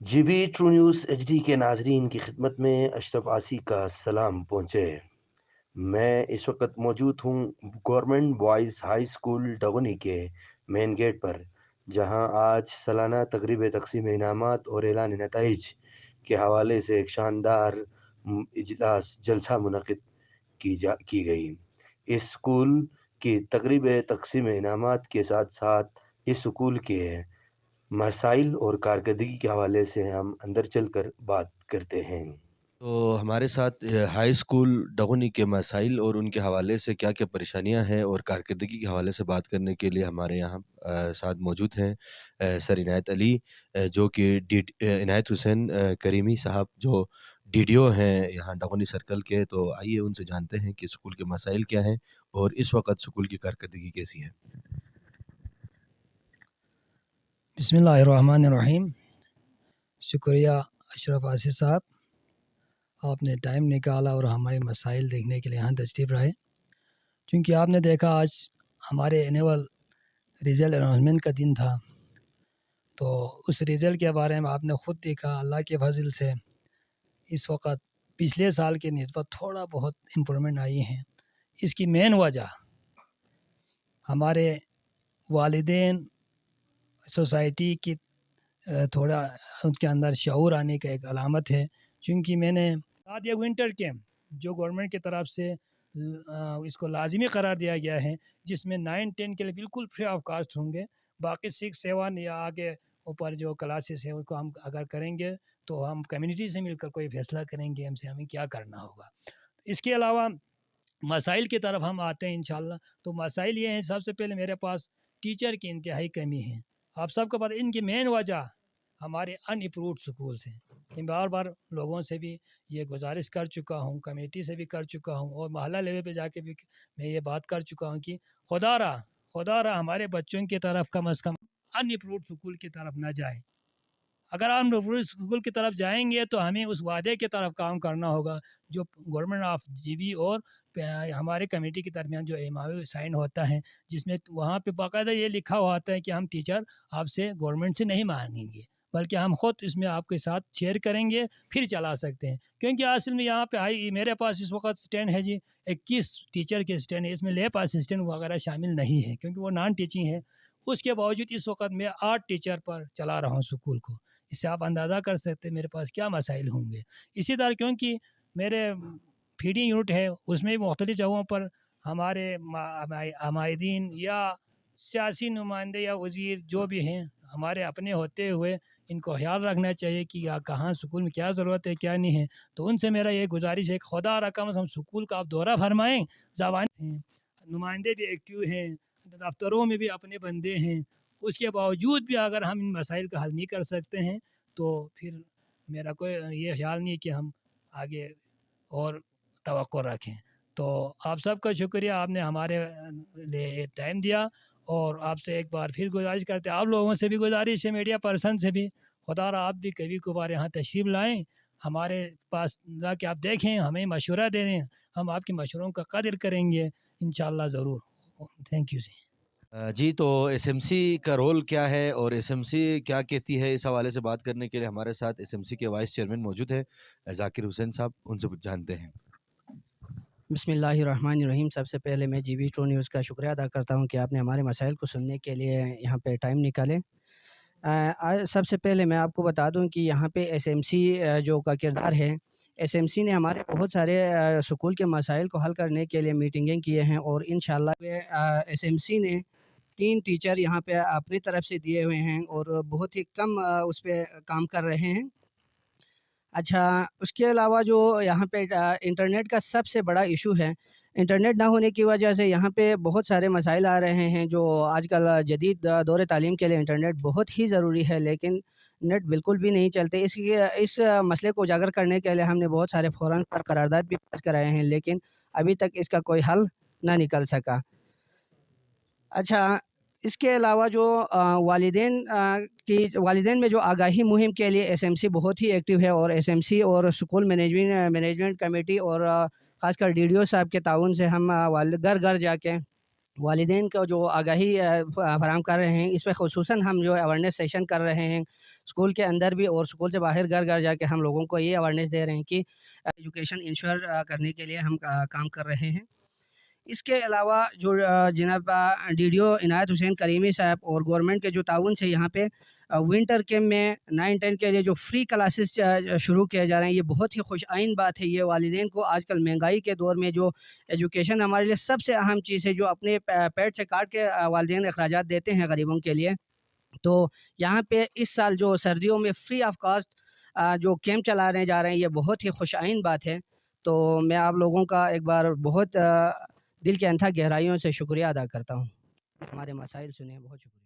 G be true news HD के नाजरीन की खिदमत में अशरफ आसी का सलाम पहुँचे। मैं इस वक्त मौजूद हूँ गवर्नमेंट बॉयज़ हाई स्कूल डगोनी के मेन गेट पर, जहाँ आज सालाना तकरीब तकसीम इनामात और एलान नताइज के हवाले से एक शानदार इजलास जलसा मुनक़िद की गई। इस स्कूल की तकरीब तकसीम इनामात के साथ साथ इस स्कूल के मसाइल और कारकर्दगी के हवाले से हम अंदर चलकर बात करते हैं। तो हमारे साथ हाई स्कूल डगोनी के मसाइल और उनके हवाले से क्या-क्या परेशानियाँ हैं और कारकर्दगी के हवाले से बात करने के लिए हमारे यहाँ साथ मौजूद हैं सर इनायत अली, जो कि इनायत हुसैन करीमी साहब, जो डीडीओ हैं यहाँ डगोनी सर्कल के। तो आइए उनसे जानते हैं कि स्कूल के मसाइल क्या हैं और इस वक़्त स्कूल की कारकर्दगी कैसी है? बिस्मिल्लाहिर्रहमानिर्रहीम। शुक्रिया अशरफ आसिफ साहब, आपने टाइम निकाला और हमारे मसाइल देखने के लिए यहाँ तशरीफ़ लाए। चूँकि आपने देखा आज हमारे एनुअल रिज़ल्ट अनाउंसमेंट का दिन था, तो उस रिज़ल्ट के बारे में आपने ख़ुद देखा। अल्लाह के फज़ल से इस वक़्त पिछले साल के निस्बत थोड़ा बहुत इम्प्रूवमेंट आई है। इसकी मेन वजह हमारे वालिदैन, सोसाइटी की थोड़ा उनके अंदर शऊर आने का एक अलामत है। चूँकि मैंने साथ ये विंटर कैंप जो गवर्नमेंट की तरफ से इसको लाज़मी करार दिया गया है, जिसमें 9-10 के लिए बिल्कुल फ्री ऑफ कास्ट होंगे। बाकी 6-7 या आगे ऊपर जो क्लासेस है उसको हम अगर करेंगे तो हम कम्युनिटी से मिलकर कोई फ़ैसला करेंगे हमसे हमें क्या करना होगा। इसके अलावा मसाइल की तरफ हम आते हैं इंशाल्लाह। तो मसाइल ये हैं, सबसे पहले मेरे पास टीचर की इंतहाई कमी है। आप सबको पता है इनकी मेन वजह हमारे अनअप्रूव्ड स्कूल्स हैं। मैं बार बार लोगों से भी ये गुजारिश कर चुका हूँ, कमेटी से भी कर चुका हूँ और मोहल्ला लेवल पे जाके भी मैं ये बात कर चुका हूँ कि खुदारा हमारे बच्चों की तरफ कम से कम अनअप्रूव्ड स्कूल की तरफ ना जाए। अगर हम अनअप्रूव्ड स्कूल की तरफ जाएंगे तो हमें उस वादे की तरफ काम करना होगा जो गवर्नमेंट ऑफ जीबी और हमारे कमेटी के दरमियान जो एमओयू साइन होता है, जिसमें वहाँ पे बाकायदा ये लिखा हुआ आता है कि हम टीचर आपसे गवर्नमेंट से नहीं मांगेंगे, बल्कि हम ख़ुद इसमें आपके साथ शेयर करेंगे, फिर चला सकते हैं। क्योंकि असल में यहाँ पे मेरे पास इस वक्त स्टैंड है जी 21 टीचर के स्टैंड है। इसमें लैब असिस्टेंट वगैरह शामिल नहीं है क्योंकि वो नॉन टीचिंग है। उसके बावजूद इस वक्त मैं 8 टीचर पर चला रहा हूँ स्कूल को। इससे आप अंदाज़ा कर सकते हैं मेरे पास क्या मसाइल होंगे। इसी तरह क्योंकि मेरे फीडिंग यूनिट है, उसमें भी मुख्तलिफ़ जगहों पर हमारे हमायदीन या सियासी नुमाइंदे या वज़ीर जो भी हैं हमारे अपने होते हुए इनको ख्याल रखना चाहिए कि कहाँ स्कूल में क्या ज़रूरत है क्या नहीं है। तो उनसे मेरा ये गुजारिश है, खुदा रकम हम स्कूल का आप दौरा फरमाएँ। ज़बान हैं, नुमाइंदे भी एक्टिव हैं, दफ्तरों में भी अपने बंदे हैं। उसके बावजूद भी अगर हम इन मसाइल का हल नहीं कर सकते हैं तो फिर मेरा कोई ये ख्याल नहीं कि हम आगे और तवक्को रखें। तो आप सबका शुक्रिया, आपने हमारे लिए टाइम दिया और आपसे एक बार फिर गुजारिश करते हैं, आप लोगों से भी गुजारिश है, मीडिया पर्सन से भी, खुदारा आप भी कभी कभार यहाँ तशरीफ़ लाएँ हमारे पास जाके आप देखें, हमें मशवरा दे दें, हम आपके मशवरों का कदर करेंगे इंशाअल्लाह ज़रूर। थैंक यू जी। जी, तो एसएमसी का रोल क्या है और एसएमसी क्या कहती है, इस हवाले से बात करने के लिए हमारे साथ एसएमसी के वाइस चेयरमैन मौजूद हैं ज़ाकिर हुसैन साहब, उनसे जानते हैं। बिस्मिल्लाहिर्रहमानिर्रहीम। सबसे पहले मैं जीबी ट्रू न्यूज़ का शुक्रिया अदा करता हूँ कि आपने हमारे मसाइल को सुनने के लिए यहाँ पे टाइम निकाले। सबसे पहले मैं आपको बता दूँ कि यहाँ पे एसएमसी जो का किरदार है, एसएमसी ने हमारे बहुत सारे स्कूल के मसाइल को हल करने के लिए मीटिंगें किए हैं और इंशाअल्लाह एसएमसी ने 3 टीचर यहाँ पे अपनी तरफ से दिए हुए हैं और बहुत ही कम उस पे काम कर रहे हैं। अच्छा, उसके अलावा जो यहाँ पे इंटरनेट का सबसे बड़ा इशू है। इंटरनेट ना होने की वजह से यहाँ पे बहुत सारे मसाइल आ रहे हैं जो आजकल जदीद दौर तालीम के लिए इंटरनेट बहुत ही ज़रूरी है, लेकिन नेट बिल्कुल भी नहीं चलते। इस मसले को उजागर करने के लिए हमने बहुत सारे फ़ोरम पर करारदाद भी पास कराए हैं, लेकिन अभी तक इसका कोई हल ना निकल सका। अच्छा, इसके अलावा जो वालिदैन में जो आगाही मुहिम के लिए एसएमसी बहुत ही एक्टिव है और एसएमसी और स्कूल मैनेजमेंट कमेटी और ख़ासकर डीडीओ साहब के ताउन से हम घर घर जाके والدین کو جو آگاہی فراہم کر رہے ہیں، اس پہ خصوصاً ہم جو اویرنیس سیشن کر رہے ہیں اسکول کے اندر بھی، اور اسکول سے باہر گھر گھر جا کے ہم لوگوں کو یہ اویرنیس دے رہے ہیں کہ ایجوکیشن انشور کرنے کے لیے ہم کام کر رہے ہیں۔ اس کے علاوہ جو جناب ڈی ڈی او عنایت حسین کریمی صاحب اور گورنمنٹ کے جو تعاون سے یہاں پہ ونٹر کیمپ میں 9-10 کے لیے جو فری کلاسز شروع کیے جا رہے ہیں، یہ بہت ہی خوش آئند بات ہے۔ یہ والدین کو آج کل مہنگائی کے دور میں جو ایجوکیشن ہمارے لیے سب سے اہم چیز ہے، جو اپنے پیٹ سے کاٹ کے والدین اخراجات دیتے ہیں غریبوں کے لیے، تو یہاں پہ اس سال جو سردیوں میں فری آف کاسٹ جو کیمپ چلانے جا رہے ہیں، یہ بہت ہی خوش آئند بات ہے۔ تو میں آپ لوگوں کا ایک بار بہت دل کے انتھا گہرائیوں سے شکریہ ادا کرتا ہوں۔ ہمارے مسائل سنے، بہت شکریہ۔